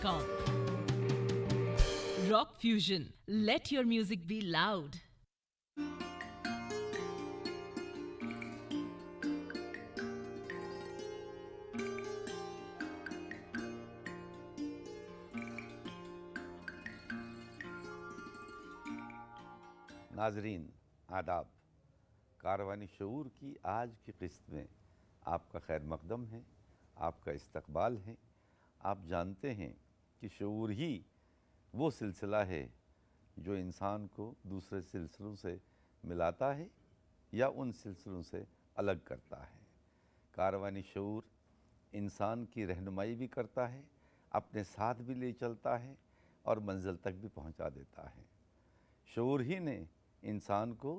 rockfusion.com. Rock Fusion. Let your music be loud. नाजरीन आदाब, कारवानी शऊर की आज की किस्त में आपका खैर मकदम है, आपका इस्तकबाल है। आप जानते हैं कि शऊर ही वो सिलसिला है जो इंसान को दूसरे सिलसिलों से मिलाता है या उन सिलसिलों से अलग करता है। कारवानी शऊर इंसान की रहनुमाई भी करता है, अपने साथ भी ले चलता है और मंजिल तक भी पहुंचा देता है। शऊर ही ने इंसान को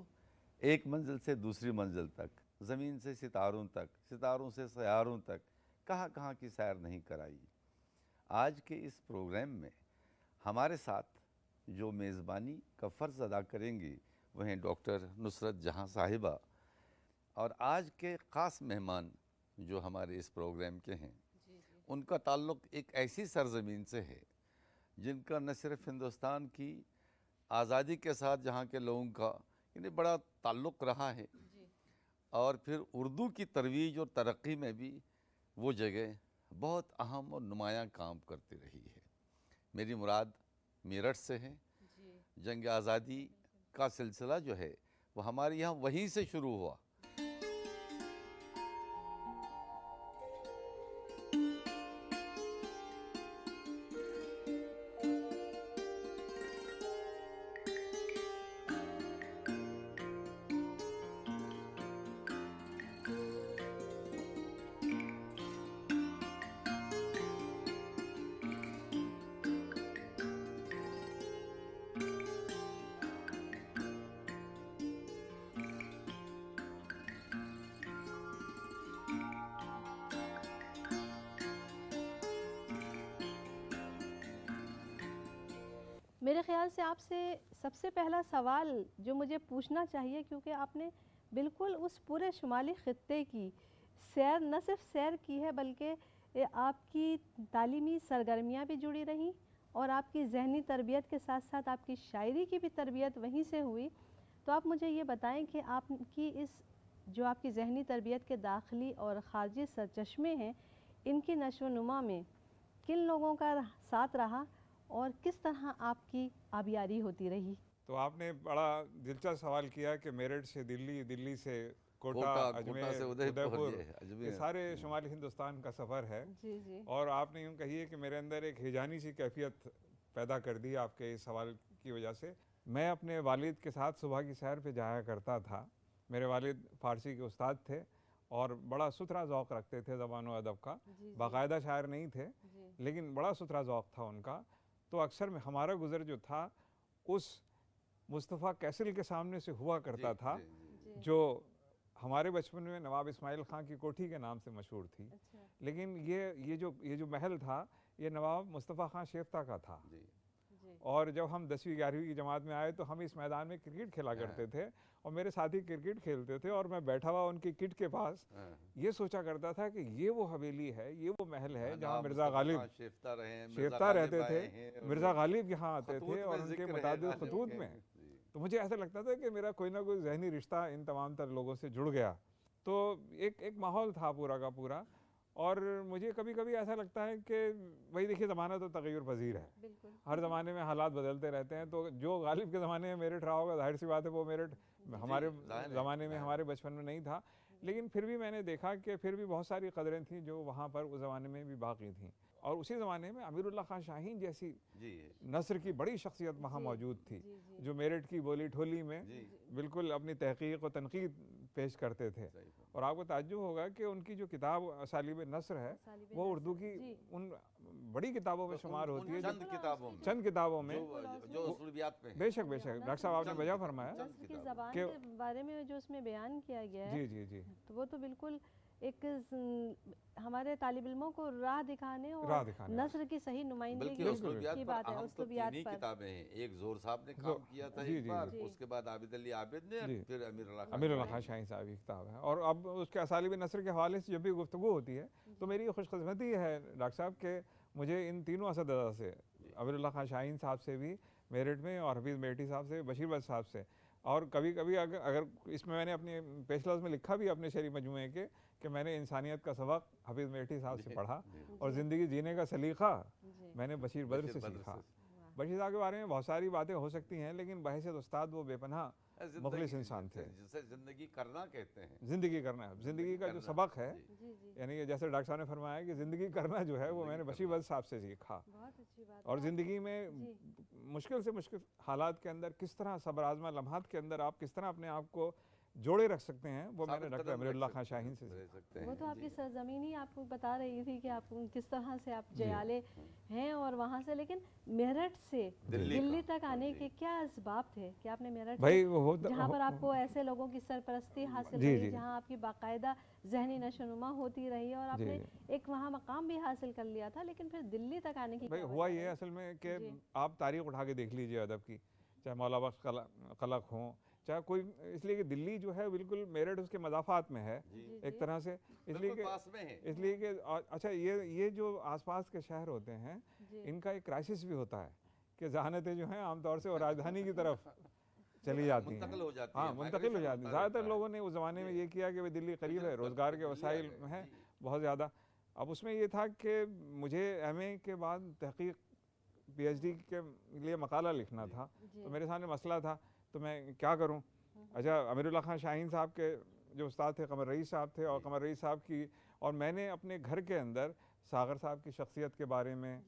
एक मंजिल से दूसरी मंजिल तक, ज़मीन से सितारों तक, सितारों से सयारों तक कहाँ की सैर नहीं कराई। आज के इस प्रोग्राम में हमारे साथ जो मेज़बानी का फ़र्ज़ अदा करेंगी वह हैं डॉक्टर नुसरत जहाँ साहिबा, और आज के ख़ास मेहमान जो हमारे इस प्रोग्राम के हैं उनका ताल्लुक़ एक ऐसी सरज़मीन से है जिनका न सिर्फ़ हिंदुस्तान की आज़ादी के साथ जहाँ के लोगों का इन्हें बड़ा ताल्लुक़ रहा है, और फिर उर्दू की तरवीज और तरक्की में भी वो जगह बहुत अहम और नुमायाँ काम करती रही है। मेरी मुराद मेरठ से है। जंग आज़ादी का सिलसिला जो है वो हमारे यहाँ वहीं से शुरू हुआ। मेरे ख़्याल से आपसे सबसे पहला सवाल जो मुझे पूछना चाहिए, क्योंकि आपने बिल्कुल उस पूरे शुमाली ख़ित्ते की सैर न सिर्फ सैर की है बल्कि आपकी तालीमी सरगर्मियाँ भी जुड़ी रहीं और आपकी ज़हनी तरबियत के साथ साथ आपकी शायरी की भी तरबियत वहीं से हुई। तो आप मुझे ये बताएं कि आपकी इस जो आपकी ज़हनी तरबियत के दाखिली और ख़ारजी सरचश्मे हैं, इनकी नशो नुमा में किन लोगों का साथ रहा और किस तरह आपकी आबियारी होती रही? तो आपने बड़ा दिलचस्प सवाल किया कि मेरठ से दिल्ली, दिल्ली से कोटा, अजमेर से उदयपुर, अजमेर, ये सारे शुमाली हिंदुस्तान का सफ़र है। जी। और आपने यूँ कहिए कि मेरे अंदर एक हिजानी सी कैफियत पैदा कर दी आपके इस सवाल की वजह से। मैं अपने वालिद के साथ सुबह की सैर पे जाया करता था। मेरे वालिद फ़ारसी के उस्ताद थे और बड़ा सुथरा ज़ौक़ रखते थे ज़बान व अदब का। बाकायदा शायर नहीं थे लेकिन बड़ा सुथरा ज़ौक़ था उनका। तो अक्सर में हमारा गुज़र जो था उस मुस्तफ़ा कैसल के सामने से हुआ करता था, जो हमारे बचपन में नवाब इस्माइल ख़ान की कोठी के नाम से मशहूर थी। लेकिन ये जो महल था ये नवाब मुस्तफ़ा ख़ान शेफ्ता का था। और जब हम 10वीं 11वीं की जमात में आए तो हम इस मैदान में क्रिकेट खेला करते थे और मेरे साथी क्रिकेट खेलते थे और मैं बैठा हुआ उनकी किट के पास ये सोचा करता था कि ये वो हवेली है, ये वो महल है जहाँ मिर्ज़ा गालिब शेफ्ता रहते थे, मिर्ज़ा गालिब यहाँ आते थे और उनके मुताबिक खतूत में। तो मुझे ऐसा लगता था कि मेरा कोई ना कोई ज़हनी रिश्ता इन तमाम तर लोगों से जुड़ गया। तो एक माहौल था पूरा का पूरा। और मुझे कभी कभी ऐसा लगता है कि भाई देखिए ज़माना तो तग़य्युर पज़ीर है, हर ज़माने में हालात बदलते रहते हैं। तो जो गालिब के ज़माने में मेरठ रहा होगा जाहिर सी बात है वो मेरठ हमारे ज़माने में, हमारे बचपन में नहीं था। लेकिन फिर भी मैंने देखा कि फिर भी बहुत सारी कदरें थीं जो वहाँ पर उस ज़माने में भी बाकी थीं। और उसी ज़माने में अमीरुल्लाह खान शाहीन जैसी नस्र की बड़ी शख्सियत वहाँ मौजूद थी, जो मेरठ की बोली ठोली में बिल्कुल अपनी तहक़ीक़ और तनक़ीद पेश करते थे। और आपको ताज्जुब होगा कि उनकी जो किताब असालिब नस्र है वो उर्दू की उन बड़ी किताबों में शुमार होती है, चंद किताबों में जो बेशक डॉक्टर साहब आपने वजह फरमाया कि ज़बान के बारे में जो उसमें बयान किया गया है। जी। तो वो तो बिल्कुल एक हमारे तालिब इल्मों को राह दिखाने और नस्र की सही नुमाइंदगी की बात है। उसलूबियात पर किताबें हैं, एक ज़ोर साहब ने काम किया था एक बार, उसके बाद आबिद अली आबिद ने, फिर अमीरुल्लाह खान शाहीन साहब की किताब है। और अब उसके असालिब नस्र के हवाले से जब भी गुफ्तगू होती है तो मेरी खुशकिस्मती है डॉक्टर साहब के मुझे इन तीनों असददा से, अमीरुल्लाह खान शाहीन साहब से भी मेरठ में, और हफीज़ मेहटी साहब से, बशीर बट साहब से, और कभी कभी अगर इसमें मैंने अपने पेशलफ्ज़ में लिखा भी अपने शहरी मजमूए के कि मैंने इंसानियत का सबक हफीज़ मेहटी साहब से पढ़ा, और ज़िंदगी जीने का सलीक़ा मैंने बशीर बद्र से सीखा। बशीर साहब के बारे में बहुत सारी बातें हो सकती हैं, लेकिन बहैसियत उस्ताद वो बेपनाह मुखलिस इंसान थे, जिसे ज़िंदगी करना कहते हैं। ज़िंदगी करना है, ज़िंदगी का जो सबक है, यानी कि जैसे डॉक्टर साहब ने फरमाया कि ज़िंदगी करना जो है वो मैंने बशीर बद्र साहब से सीखा। बहुत अच्छी बात और है। ज़िंदगी में मुश्किल से मुश्किल हालात के अंदर किस तरह सब्र आज़मा लम्हात के अंदर आप किस तरह अपने आप को जोड़े रख सकते हैं, वो मैंने डॉक्टर अमीरुल्लाह खान शाहीन से सीखा। वो तो आपकी सरजमीन ही आपको बता रही थी कि आप किस तरह से आप जयाले हैं, और वहाँ से लेकिन मेरठ से दिल्ली तक आने के क्या असबाब थे कि आपने मेरठ भाई जहाँ पर आपको ऐसे लोगों की सरपरस्ती हासिल रही, जहाँ आपकी बाकायदा जहनी नशोनुमा होती रही, और आपने एक वहाँ मकाम भी हासिल कर लिया था, लेकिन फिर दिल्ली तक आने की भाई हुआ ये असल में कि आप तारीख उठा के देख लीजिए अदब की, चाहे मौला बख्श कलक हों, चाहे कोई, इसलिए कि दिल्ली जो है बिल्कुल मेरठ उसके मदाफात में है एक तरह से, इसलिए कि अच्छा ये जो आसपास के शहर होते हैं इनका एक क्राइसिस भी होता है कि जहानतें जो हैं आमतौर से वो राजधानी की तरफ चली जाती हैं, हाँ मुंतकिल हो जाती हैं। ज़्यादातर लोगों ने उस ज़माने में ये किया कि भाई दिल्ली करीब है, रोज़गार के वसाइल हैं बहुत ज़्यादा। अब उसमें ये था कि मुझे MA के बाद तहकीक PhD के लिए मकाला लिखना था, तो मेरे सामने मसला था तो मैं क्या करूं। अच्छा, अमीरुल्लाह खान शाहीन साहब के जो उस्ताद थे कमर रईस साहब थे, और कमर रईस साहब की, और मैंने अपने घर के अंदर सागर साहब की शख्सियत के बारे में,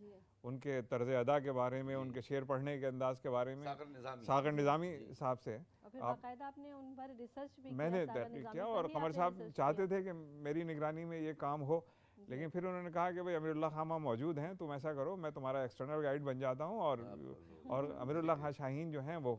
उनके तर्ज अदा के बारे में, उनके शेर पढ़ने के अंदाज के बारे में सागर निज़ामी साहब से आपने उन पर रिसर्च भी मैंने तहकीक किया, और कमर साहब चाहते थे कि मेरी निगरानी में ये काम हो, लेकिन फिर उन्होंने कहा कि भाई अमीरुल्लाह खान मौजूद हैं, तुम ऐसा करो मैं तुम्हारा एक्सटर्नल गाइड बन जाता हूँ, और अमीरुल्लाह खान शाहीन जो हैं वो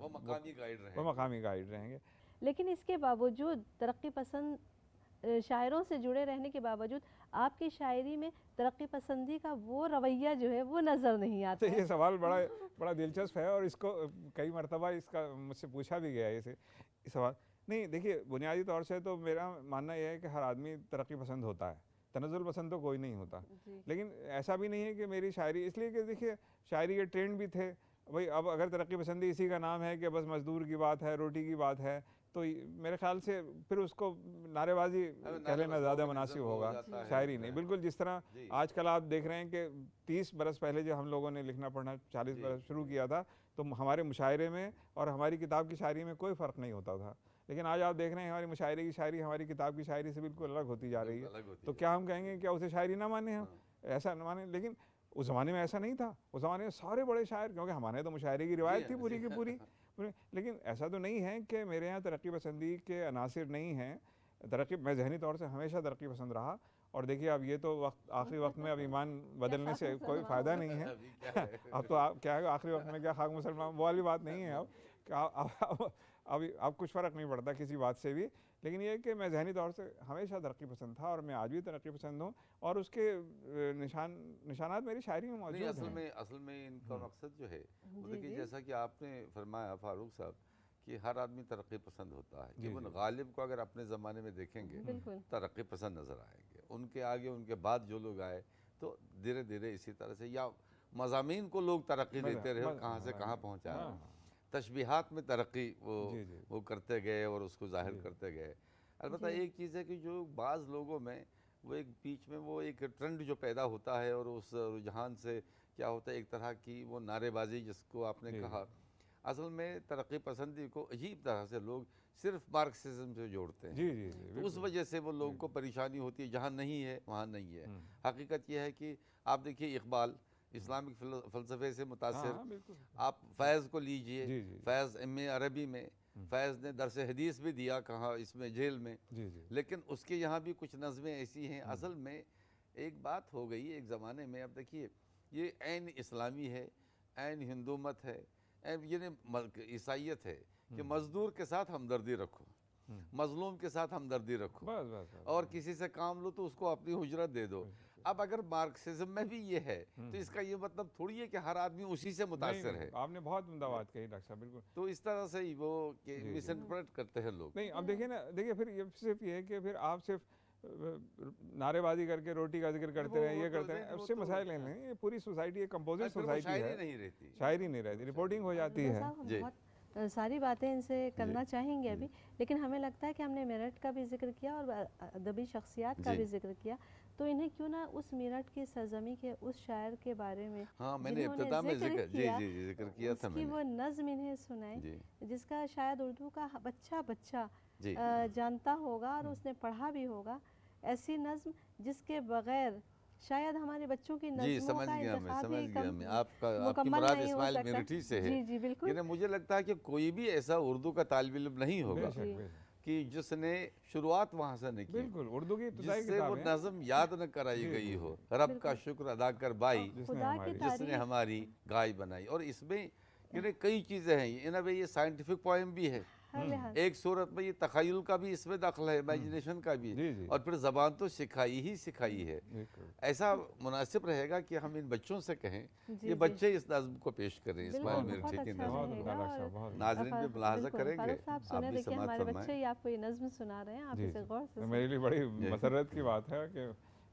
मकामी गाइड रहेंगे। लेकिन इसके बावजूद तरक्की पसंद शायरों से जुड़े रहने के बावजूद आपकी शायरी में तरक्की पसंदी का वो रवैया जो है वो नज़र नहीं आता। ये सवाल बड़ा दिलचस्प है, और इसको कई मरतबा इसका मुझसे पूछा भी गया है इस सवाल। नहीं, देखिए बुनियादी तौर से तो मेरा मानना यह है कि हर आदमी तरक्की पसंद होता है, तनज़ुल पसंद तो कोई नहीं होता, लेकिन ऐसा भी नहीं है कि मेरी शायरी, इसलिए कि देखिए शायरी के ट्रेंड भी थे भाई। अब अगर तरक्की पसंदी इसी का नाम है कि बस मजदूर की बात है, रोटी की बात है, तो मेरे ख्याल से फिर उसको नारेबाजी कह लेना ज़्यादा मुनासिब होगा, शायरी नहीं। बिल्कुल जिस तरह आजकल आप देख रहे हैं कि 30 बरस पहले जब हम लोगों ने लिखना पढ़ना 40 बरस शुरू किया था, तो हमारे मुशायरे में और हमारी किताब की शायरी में कोई फ़र्क नहीं होता था, लेकिन आज आप देख रहे हैं हमारी मुशायरे की शायरी हमारी किताब की शायरी से बिल्कुल अलग होती जा रही है। तो क्या हम कहेंगे क्या उसे शायरी ना माने, हम ऐसा न माने? लेकिन उस ज़माने में ऐसा नहीं था, उस ज़माने में सारे बड़े शायर, क्योंकि हमारे तो मुशायरे की रिवायत थी पूरी की पूरी, लेकिन ऐसा तो नहीं है कि मेरे यहाँ तरक्की पसंदी के अनासिर नहीं हैं। तरक्की, मैं ज़हनी तौर से हमेशा तरक्की पसंद रहा, और देखिए अब ये तो आखिरी वक्त में अब ईमान बदलने से कोई फ़ायदा नहीं है अब तो क्या है आखिरी वक्त में क्या खाक मुसलमान, वो वाली बात नहीं है अब अब कुछ फ़र्क नहीं पड़ता किसी बात से भी, लेकिन ये है कि मैं ज़हनी तौर से हमेशा तरक्की पसंद था, और मैं आज भी तरक्की पसंद हूँ, और उसके निशानात मेरी शायरी में मौजूद हैं। असल में इनका मकसद जो है, देखिए जैसा कि आपने फरमाया फारूक साहब कि हर आदमी तरक्की पसंद होता है। इवन गालिब को अगर अपने ज़माने में देखेंगे तरक्की पसंद नज़र आएंगे, उनके आगे उनके बाद जो लोग आए तो धीरे धीरे इसी तरह से, या मज़ामीन को लोग तरक्की देते रहे और कहाँ से कहाँ पहुँचाया, तशबीहात में तरक्की वो करते गए और उसको ज़ाहिर करते गए। अलबत्ता एक चीज़ है कि जो बाज़ लोगों में वो एक बीच में वो एक ट्रेंड जो पैदा होता है, और उस रुझान से क्या होता है एक तरह की वो नारेबाजी जिसको आपने कहा, असल में तरक्की पसंदी को अजीब तरह से लोग सिर्फ मार्क्सिज्म से जोड़ते हैं। तो उस वजह से वो लोगों को परेशानी होती है, जहाँ नहीं है वहाँ नहीं है। हकीकत यह है कि आप देखिए इकबाल इस्लामिक फ़लसफ़े से मुतासिर, आप फैज़ को लीजिए, फैज़ MA अरबी में, फैज़ ने दरस हदीस भी दिया कहाँ, इसमें जेल में, लेकिन उसके यहाँ भी कुछ नज़में ऐसी हैं। असल में एक बात हो गई एक ज़माने में, अब देखिए ये ऐन इस्लामी है, ऐन हिंदूमत है, ये ईसाइयत है कि मज़दूर के साथ हमदर्दी रखो, मज़लूम के साथ हमदर्दी रखो, और किसी से काम लो तो उसको अपनी उजरत दे दो। अब अगर मार्क्सिज्म में भी ये है तो इसका ये मतलब थोड़ी है कि हर आदमी उसी से मुतासिर है। आपने बहुत उम्दा बात कही डॉक्टर साहब, बिल्कुल। तो इस तरह से ही वो मिसइंटरप्रेट करते हैं लोग। नहीं, अब देखिए ना, देखिए फिर ये सिर्फ ये है कि फिर आप सिर्फ नारेबाजी करके रोटी का जिक्र करते रहे, ये करते रहे, उससे मसाइल हाँ। नहीं। ये पूरी सोसाइटी एक कंपोजिट फिर वो सोसाइटी शायरी है, नहीं रहती। शायरी नहीं रहती, रिपोर्टिंग हो जाती है। साहब, हम जी। बहुत सारी बातें इनसे करना चाहेंगे अभी, लेकिन हमें लगता है कि हमने मेरठ का भी जिक्र किया और अदबी शख्सियात का जी। भी जिक्र किया, तो इन्हें क्यों ना उस मेरठ की सरजमी के उस शायर के बारे में हाँ, मैंने जिन्होंने इब्तिदा में जिक्र किया, जिक्र किया था उसकी मैंने। वो नज़्म इन्हें सुनाए, जी जिसका शायद उर्दू का बच्चा बच्चा जी जानता होगा और उसने पढ़ा भी होगा। ऐसी नज़्म जिसके बगैर शायद हमारे बच्चों की जी, नज़्मों समझ का गया मैं, इंतखाब समझ ही गया मैं। आपकी मुकम्मल मुराद नहीं हो इस्माइल सकता। मेरठी से है। जी जी बिल्कुल। यानी मुझे लगता है कि कोई भी ऐसा उर्दू का तालिब इल्म नहीं होगा बेशक, जी। बेशक। कि जिसने शुरुआत वहाँ से नहीं की, बिल्कुल, उर्दू की इब्तिदाई जिससे वो किताबें हैं, नज़म याद न कराई जी, गई जी, हो। रब का शुक्र अदा कर बाई, जिसने खुदा की हमारी जिसने तारीफ। हमारी गाय बनाई। और इसमें यानी कई चीज़ें हैं, इन अ वे ये साइंटिफिक पोएम भी है। हर लिहाज एक सूरत में ये तखय्युल का भी इसमें दाखिल है, इमेजिनेशन का भी। जी, जी। और फिर ज़बान तो सिखाई ही सिखाई है। बिल्कुल। ऐसा मुनासिब रहेगा कि हम इन बच्चों से कहें, जी, ये जी। बच्चे इस नज़्म को पेश करें, इस्माइल बिल्कुल, मेरठी बहुत की अच्छा नज़्म बहुत को। रहेगा। मुबारक और साहब, बहुत नाज़रीन भी मुलाहजा बिल्कुल, करेंगे, फारूक साहब आप सुने, भी देखिए समाअत हमारे फरमाएं। बच्चे ही आपको ये नज़्म सुना रहे हैं, आप जी, इसे गौर से तो मेरे लिए बड़ी जी। मसरत की बात है कि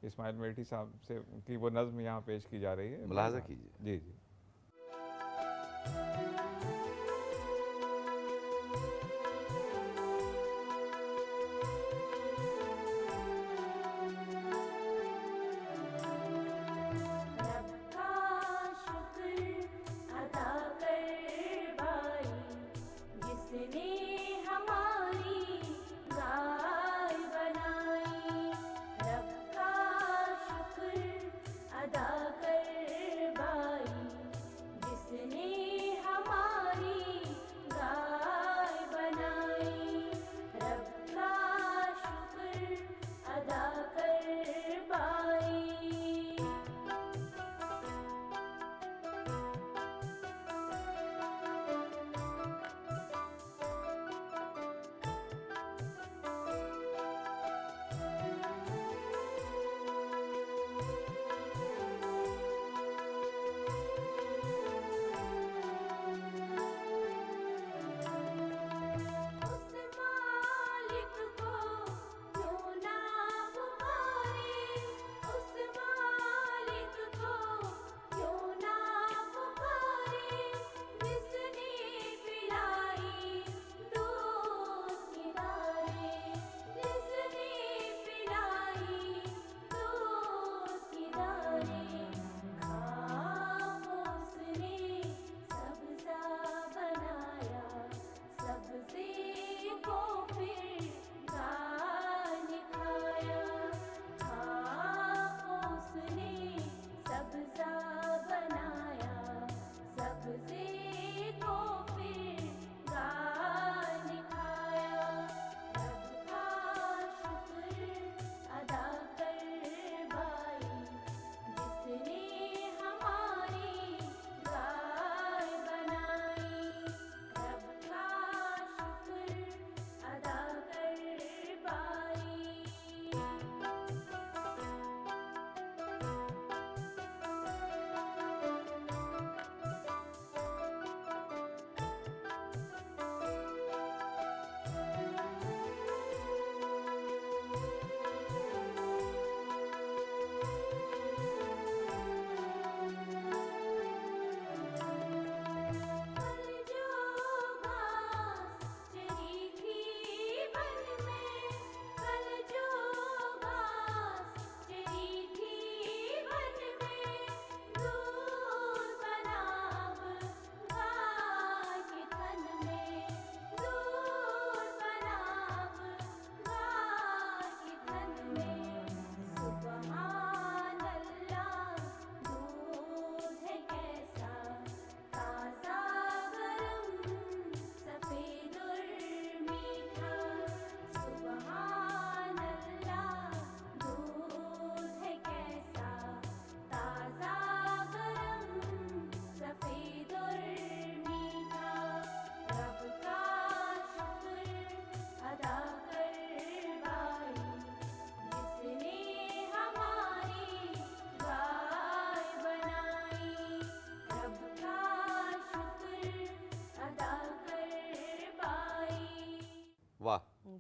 इस्माइल मेरठी साहब से की वो नज़्म यहाँ पेश की जा रही है। मुलाहजा कीजिए। जी जी। रब का शुक्र अदा कर भाई, जिसने हमारी गाय बनाई। रब का शुक्र अदा कर भाई,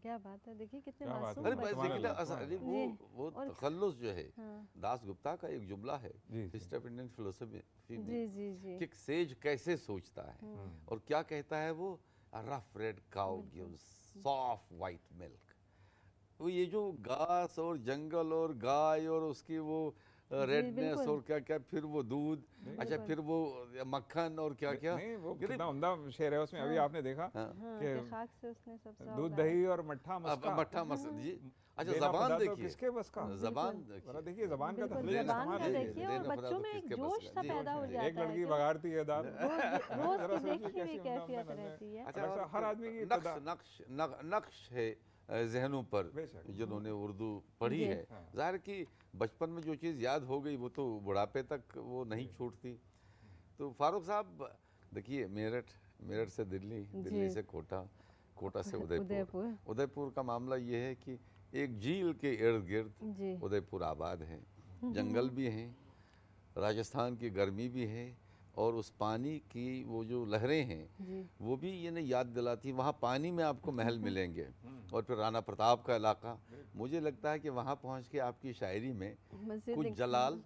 क्या बात है, देखिए कितने क्या बात मासूम है। अरे बच्चे भाई तुम्हारा देखिए ना, लड़का है। अरे जी, वो और- तखल्लुस जो है, हाँ, दास गुप्ता का एक जुमला है जी, हिस्ट्री ऑफ इंडियन फिलोसफी जी में जी जी कि एक सेज कैसे सोचता है और क्या कहता है वो, rough red cow gives soft white milk. वो ये जो घास और जंगल और गाय और उसकी वो रेडनेस बिल्कुल। और क्या क्या, फिर वो दूध, अच्छा फिर वो मक्खन और क्या क्या, नहीं वो अरे कितना उम्दा शेर है उसमें, अभी आपने देखा हाँ, कि कि खाक से उसने सब सवाल दूध उगाया। दही और मट्ठा अब मस्का मट्ठा मस जी। अच्छा देना जबान खुदा तो देखिए, किसके बस का। जबान जरा देखिए, देखिए जबान का बिल्कुल, तस्वीर लेना जबान इस्तेमाल का है। देखिए, और देना खुदा बच्चों तो में एक किसके बस जोश का। सा जी, पैदा हो जी। जाता है एक लड़की कि बगाड़ती है दाल। रोज जरा की सोचिए देखी हुई कैसी उम्दा उम्दा कैफियत नज़र। रहती है। अच्छा अलग सा और हर आदमी की नक्श इब्तदा- नक्श नक्श है जहनों पर, बेशक। जिन्होंने उर्दू पढ़ी जी। है, हाँ। जाहिर कि बचपन में जो चीज़ याद हो गई वो तो बुढ़ापे तक वो नहीं छूटती। तो फारूक साहब देखिए, मेरठ से दिल्ली, दिल्ली जी। से कोटा, कोटा से उदयपुर, उदयपुर। उदयपुर का मामला ये है कि एक झील के इर्द गिर्द जी उदयपुर आबाद है, जंगल भी हैं, राजस्थान की गर्मी भी है, और उस पानी की वो जो लहरें हैं जी वो भी ये नहीं याद दिलाती। वहाँ पानी में आपको महल मिलेंगे, और फिर राणा प्रताप का इलाका, मुझे लगता है कि वहाँ पहुँच के आपकी शायरी में मस्जिद कुछ एक- जलाल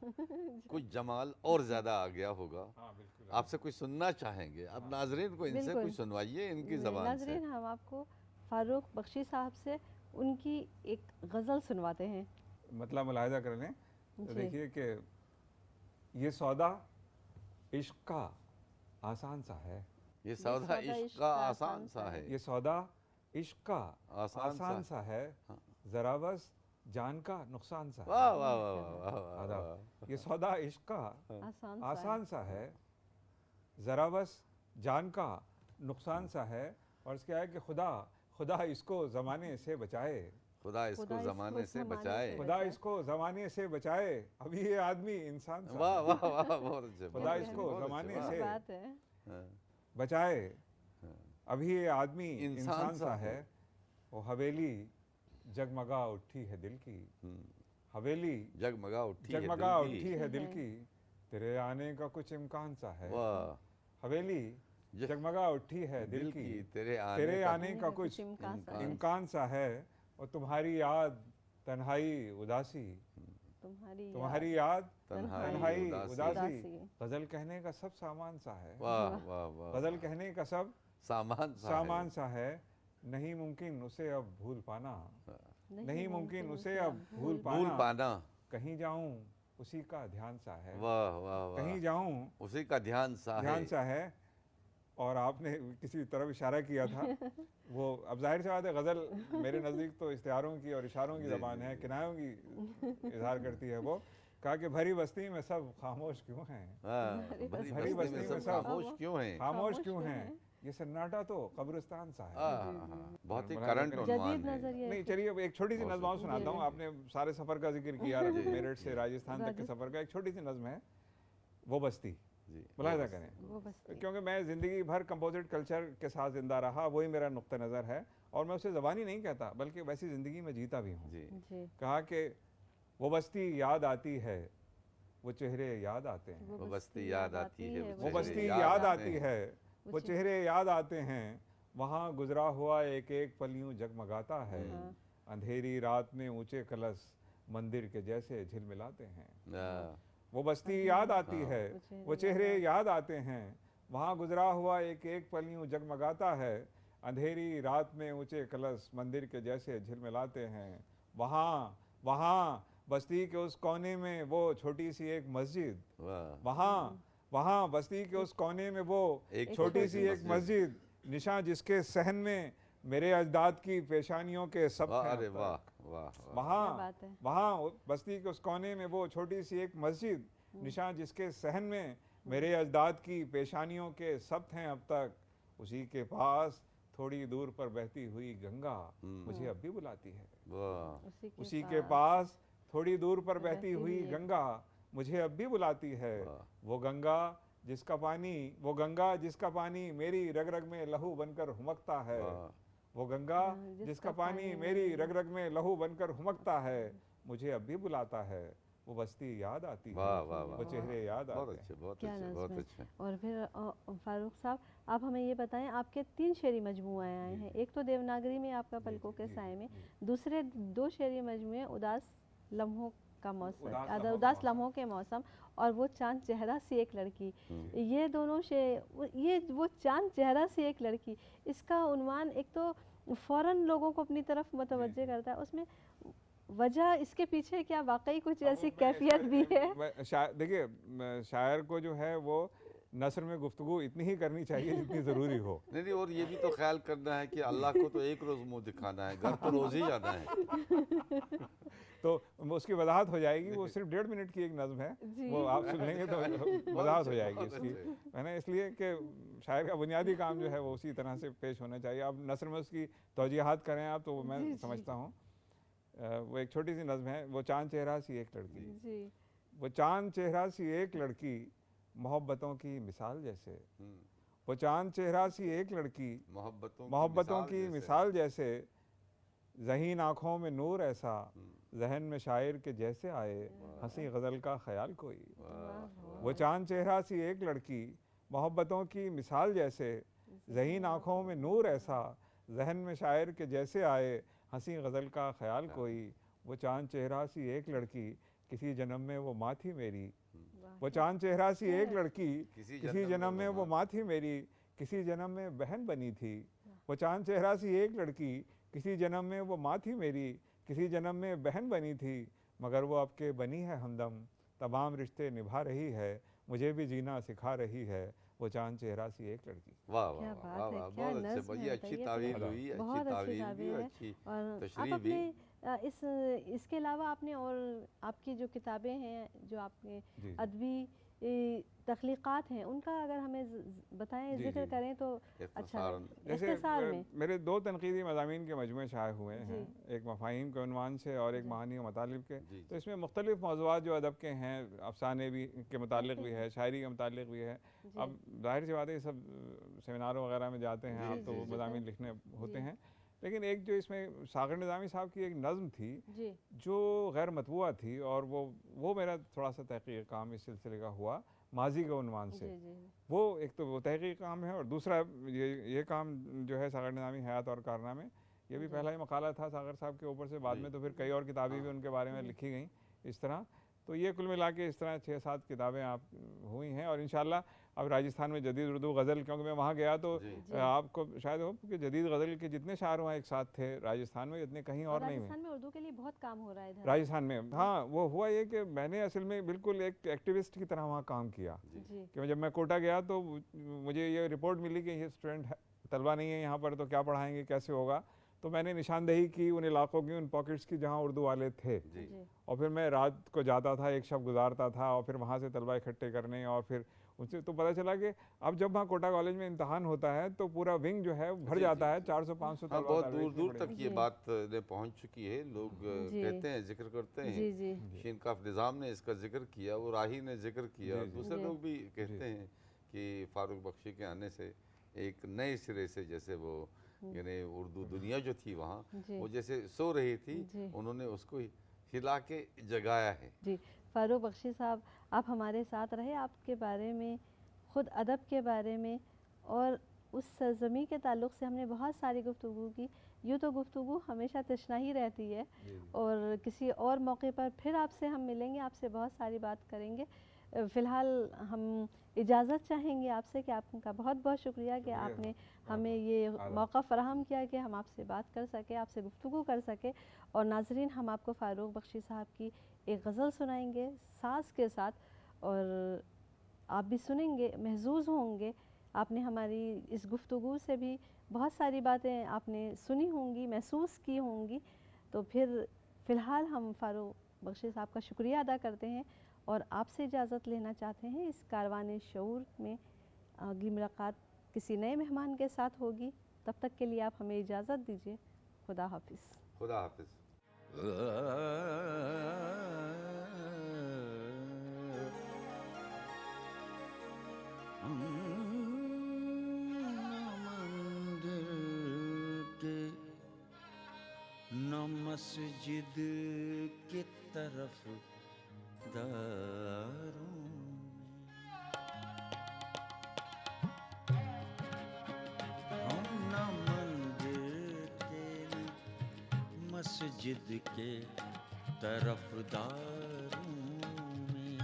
कुछ जमाल और ज़्यादा आ गया होगा। हाँ बिल्कुल। आपसे कुछ सुनना चाहेंगे, अब नाजरीन को इनसे बिल्कुल। कुछ सुनवाइए इनकी ज़बान से। नाजरीन, हम आपको फारूक बख्शी साहब से उनकी एक गज़ल सुनवाते हैं। मतलब मुलाहिजा कर लें तो जी। देखिए कि ये सौदा इश्क का आसान सा है, ये सौदा इश्क का आसान सा है, ये सौदा इश्क का आसान आसान सा है, जरा बस जान का नुकसान सा है। वाह वाह वाह वाह वाह वाह आदाब। वाह। ये सौदा इश्क का आसान आसान सा है, ज़रा बस जान का नुकसान सा है। और इसके है कि खुदा खुदा इसको ज़माने से बचाए, खुदा इसको खुदा इसको ज़माने से ज़माने बचाए। से खुदा इसको ज़माने से बचाए, अभी ये आदमी इंसान सा वाह है। वाह वाह, बहुत अच्छे, खुदा बहुत इसको अच्छे, बहुत ज़माने अच्छे, से वाह। बात है। हाँ, बचाए, अभी ये आदमी इंसान इंसान सा सा है। है। वो हवेली जगमगा उठी है दिल की, हवेली जगमगा उठी है जगमगा दिल की। उठी है दिल की, तेरे आने का कुछ इम्कान सा है। वाह, हवेली ज- जगमगा उठी है दिल की, तेरे तेरे का आने का कुछ इम्कान सा है। इम्कान सा है। और तुम्हारी याद तन्हाई उदासी, तुम्हारी याद तन्हाई तन्हाई उदासी। उदासी, गजल कहने का सब सामान सा है। वाह वाह वाह, गजल कहने का सब सामान सा है। सामान सा है, नहीं मुमकिन उसे अब भूल पाना, नहीं मुमकिन उसे अब भूल भूल पाना। पाना। कहीं जाऊं उसी का ध्यान सा है, वाह वाह वाह, कहीं जाऊं उसी का ध्यान सा ध्यान है। सा है। और आपने किसी तरफ इशारा किया था वो अब जाहिर सी बात है, गज़ल मेरे नज़दीक तो इश्तिहारों की और इशारों की जी, ज़बान जी, है, जी। किनायों की इजहार करती है। वो कहा कि भरी बस्ती में सब खामोश क्यों हैं, हाँ, भरी बस्ती में सब खामोश क्यों हैं? खामोश क्यों हैं, ये सन्नाटा तो कब्रिस्तान सा है। बहुत ही बड़ा करंट लेकिन- उन्वान जदीद है। नजरिया नहीं चलिए, अब एक छोटी सी बहुत नज़्म और शुक्रिया। सुनाता हूँ। आपने सारे सफ़र का जिक्र किया, जी, मेरठ से राजस्थान तक के सफ़र का। एक छोटी सी नज़्म है, वो बस्ती, जी, मुलाहिजा बस। करें। वो बस क्योंकि मैं ज़िंदगी भर कंपोजिट कल्चर के साथ ज़िंदा रहा, वही मेरा नुक्ता नज़र है। और मैं उसे ज़बानी नहीं कहता, बल्कि वैसी ज़िंदगी में जीता भी हूँ। जी, जी कहा कि वो बस्ती याद आती है, वो चेहरे याद आते हैं, वो बस्ती याद आती है, वो बस्ती याद आती है, वो चेहरे याद आते हैं। वहाँ गुजरा हुआ एक एक पल यूं जगमगाता है, अंधेरी रात में ऊंचे कलश मंदिर के जैसे झिलमिलाते हैं। हाँ, वो बस्ती याद आती है, वो चेहरे याद आते हैं। वहाँ गुजरा हुआ एक एक पल यूं जगमगाता है, अंधेरी रात में ऊंचे कलश मंदिर के जैसे झिलमिलाते हैं। वहाँ वहाँ बस्ती के उस कोने में वो छोटी सी एक मस्जिद, वाह, वहाँ बस्ती के उस कोने में वो एक छोटी सी एक मस्जिद, निशान जिसके सहन में मेरे अजदाद की पेशानियों के सब वाह, हैं अरे अब वाह तक। वाह वाह, क्या वहाँ बात है। वहाँ बस्ती के उस कोने में वो छोटी सी एक मस्जिद, निशान जिसके सहन में मेरे अजदाद की पेशानियों के सब्त हैं अब तक। उसी के पास थोड़ी दूर पर बहती हुई गंगा मुझे अब भी बुलाती है। वाह, उसी के पास थोड़ी दूर पर बहती हुई गंगा मुझे अब भी बुलाती है। वो गंगा जिसका पानी मेरी रग रग में लहू बनकर हुमकता है। वो गंगा जिसका पानी मेरी रग रग में लहू बनकर हुमकता है, मुझे अब भी बुलाता है। वो बस्ती याद आती है, वाह वाह वाह, वो चेहरे याद बहुत आते अच्छे, हैं। बहुत क्या अच्छे, नज़्म बहुत है। अच्छे। और फिर फारूक साहब, आप हमें ये बताएं, आपके 3 शेरी मजमूए आए हैं। एक तो देवनागरी में आपका पलकों के साए में, दूसरे 2 शेरी मजमूए उदास लम्हों का मौसम, उदास लम्हों के मौसम, और वो चांद चेहरा सी एक लड़की। ये दोनों ये वो चांद चेहरा सी एक लड़की, इसका उन्वान एक तो फ़ौरन लोगों को अपनी तरफ मुतवज्जे करता है। उसमें वजह इसके पीछे क्या वाकई कुछ ऐसी कैफियत भी है? देखिए, शायर को जो है वो नस्र में गुफ्तगू इतनी ही करनी चाहिए जितनी ज़रूरी हो। नहीं नहीं, और ये भी तो ख्याल करना है कि अल्लाह को तो एक रोज़ मुंह दिखाना है, घर तो रोज़ ही जाना है। तो उसकी वजाहत हो जाएगी। वो सिर्फ 1.5 मिनट की एक नज़्म है, वो आप सुन लेंगे तो वजाहत हो जाएगी इसकी, है ना। इसलिए कि शायर का बुनियादी काम जो है वो उसी तरह से पेश होना चाहिए। अब नस्र में उसकी तौजीहात करें आप तो मैं समझता हूँ। वो एक छोटी सी नज़्म है, वो चांद चेहरा सी एक लड़की, वो चांद चेहरा सी एक लड़की मोहब्बतों की मिसाल जैसे, वो चांद चेहरा सी एक लड़की मोहब्बतों की मिसाल जैसे, ज़हीन आँखों में नूर ऐसा, जहन में शायर के जैसे आए, हंसी गज़ल का ख्याल कोई। वो चांद चेहरा सी एक लड़की मोहब्बतों की मिसाल जैसे, ज़हीन आँखों में नूर ऐसा, जहन में शायर के जैसे आए, हंसी गज़ल का ख्याल कोई। वो चांद चेहरा सी एक लड़की, किसी जन्म में वो माँ थी मेरी। वो चांद चेहरा सी एक लड़की, किसी जन्म में वो माँ थी मेरी, किसी जन्म में बहन बनी थी। वो चांद चेहरा सी एक लड़की, किसी जन्म में वो माँ थी मेरी, किसी जन्म में बहन बनी थी, मगर वो अब के बनी है हमदम, तमाम रिश्ते निभा रही है, मुझे भी जीना सिखा रही है, वो चांद चेहरा सी एक लड़की। वाह वाह क्या वाह बात वाह है, वाह, क्या बहुत अच्छे, नज़्म ये है, अच्छी बताइए। तावील हुई, अच्छी बहुत अच्छी तावील भी ताबीर और है। अच्छी और आप तशरीह भी। अपने इसके अलावा आपने और आपकी जो किताबें हैं, जो आपके अदबी तख्लीक़ात हैं, उनका अगर हमें बताएं, जिक्र करें तो अच्छा है। इख्तिसार में मेरे 2 तनक़ीदी मज़ामीन के मजमूए शाये हुए हैं, एक मफ़ाहीम के उन्वान से और एक महानी व मतालिब के। तो इसमें मुख्तलिफ़ मौज़ूआत जो अदब के हैं, अफ़साने भी के मुतालिक भी है, शायरी के मुतालिक भी है। अब ज़ाहिर सी बात है, सब सेमिनारों वगैरह में जाते हैं आप तो वो मज़ामीन लिखने होते हैं। लेकिन एक जो इसमें सागर निज़ामी साहब की एक नज़्म थी जो गैर मतबूआ थी, और वो मेरा थोड़ा सा तहक़ीक़ काम इस सिलसिले का हुआ माजी के उन्वान से। वो एक तो वो तहक़ीक़ काम है, और दूसरा ये काम जो है सागर निज़ामी हयात और कारनामे, ये भी पहला ही मकाला था सागर साहब के ऊपर से। बाद में तो फिर कई और किताबें भी उनके बारे में लिखी गई इस तरह। तो ये कुल मिला के इस तरह 6-7 किताबें आप हुई हैं। और इंशाल्लाह अब राजस्थान में जदीद उर्दू गज़ल, क्योंकि मैं वहाँ गया तो आपको शायद हो कि जदीद गज़ल के जितने शायर वहाँ एक साथ थे राजस्थान में, इतने कहीं और नहीं हुए। राजस्थान में उर्दू के लिए बहुत काम हो रहा है राजस्थान में। हाँ, वो हुआ ये कि मैंने असल में बिल्कुल एक एक्टिविस्ट की तरह वहाँ काम किया। कि जब मैं कोटा गया तो मुझे ये रिपोर्ट मिली कि ये स्टूडेंट तलबा नहीं है यहाँ पर, तो क्या पढ़ाएंगे, कैसे होगा। तो मैंने निशानदेही की उन इलाकों की, उन पॉकेट्स की जहाँ उर्दू वाले थे। और फिर मैं रात को जाता था, एक शब गुजारता था, और फिर वहाँ से तलबा इकट्ठे करने, और फिर उनसे तो पता चला कि अब जब वहाँ कोटा कॉलेज में इम्तहान होता है तो पूरा विंग जो है भर जाता है, 400-500 हाँ, बहुत दूर दूर तक ये बात पहुँच चुकी है। लोग कहते हैं, जिक्र करते हैं, शिनकाफ निज़ाम ने इसका जिक्र किया, वो राही ने जिक्र किया, दूसरे लोग भी कहते हैं कि फ़ारूक बख्शी के आने से एक नए सिरे से, जैसे वो यानी उर्दू दुनिया जो थी वहाँ, वो जैसे सो रही थी, उन्होंने उसको हिला के जगाया है। जी, फ़ारूक बख्शी साहब, आप हमारे साथ रहे। आपके बारे में, ख़ुद अदब के बारे में और उस सरज़मी के ताल्लुक़ से हमने बहुत सारी गुफ्तगू की। यूँ तो गुफ्तगू हमेशा तशना ही रहती है, और किसी और मौके पर फिर आपसे हम मिलेंगे, आपसे बहुत सारी बात करेंगे। फ़िलहाल हम इजाज़त चाहेंगे आपसे कि आपका बहुत बहुत शुक्रिया कि आपने हमें ये मौका फ़राहम किया कि हम आपसे बात कर सकें, आपसे गुफ्तगू कर सकें। और नाज़रीन, हम आपको फ़ारूक बख्शी साहब की एक गज़ल सुनाएंगे साज़ के साथ, और आप भी सुनेंगे, महज़ूज़ होंगे। आपने हमारी इस गुफ्तगू से भी बहुत सारी बातें आपने सुनी होंगी, महसूस की होंगी। तो फिर फ़िलहाल हम फ़ारूक बख्शी साहब का शुक्रिया अदा करते हैं और आपसे इजाज़त लेना चाहते हैं। इस कारवान शऊर में अगली मुलाकात किसी नए मेहमान के साथ होगी। तब तक के लिए आप हमें इजाज़त दीजिए। खुदा हाफिज़। खुदा हाफिज़। न मस्जिद की तरफ दारों में। हम न मंदिर के न मस्जिद के तरफदारों में,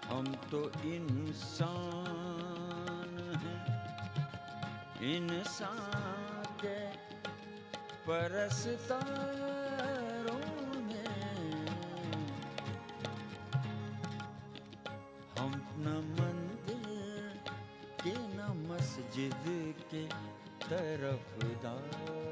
हम तो इंसान हैं, इंसान के परस्तारों में। हम न मंदिर के न मस्जिद के तरफदारों।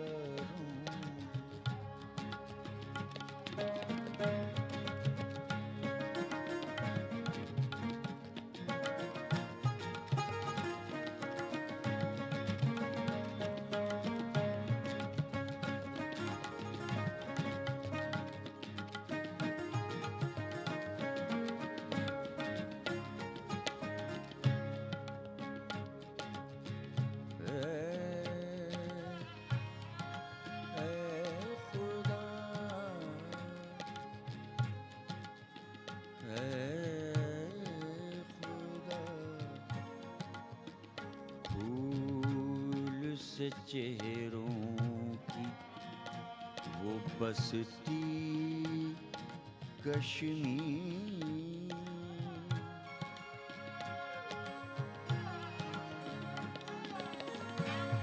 से चेहरों की वो बसती कश्मीर,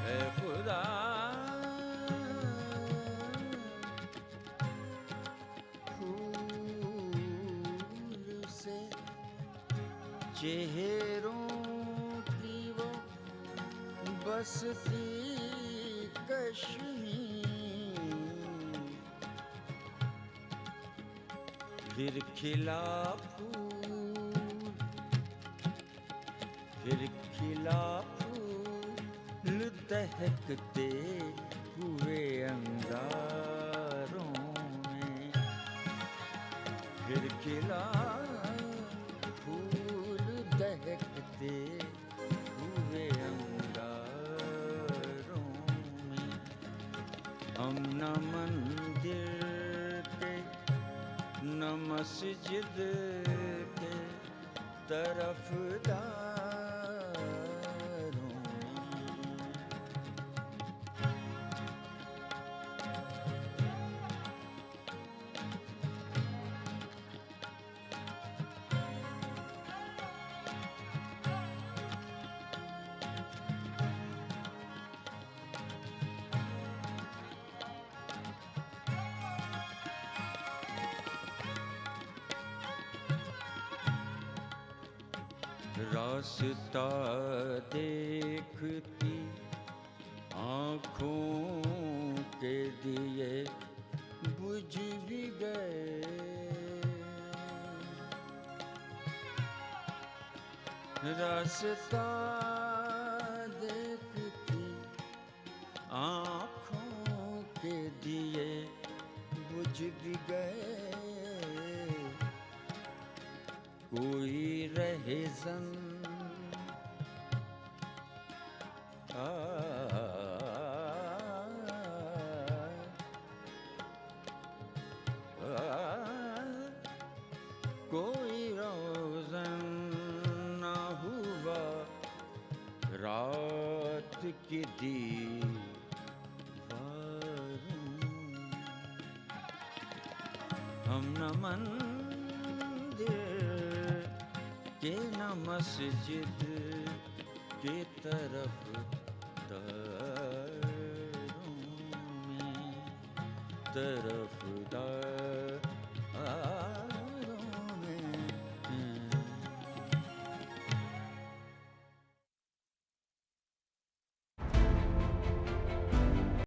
है खुदा फूल से चेहरों की वो बसती कश्मीर, फिर खिला फूल, फिर खिला फूल दहकते हुए अंगारों में, फिर खिला फूल दहकते हुए अंगारों में। हम न मंदिर के न मस्जिद के तरफदारों में। रास्ता देखती आँखों के दिए बुझ भी गए, रास्ता देखती आँखों के दिए बुझ भी गए, कोई रहे जन कोई रोज़न न हुआ रात की दीवारों। हम न मंदिर के न मस्जिद के तरफदारों में, तरफदार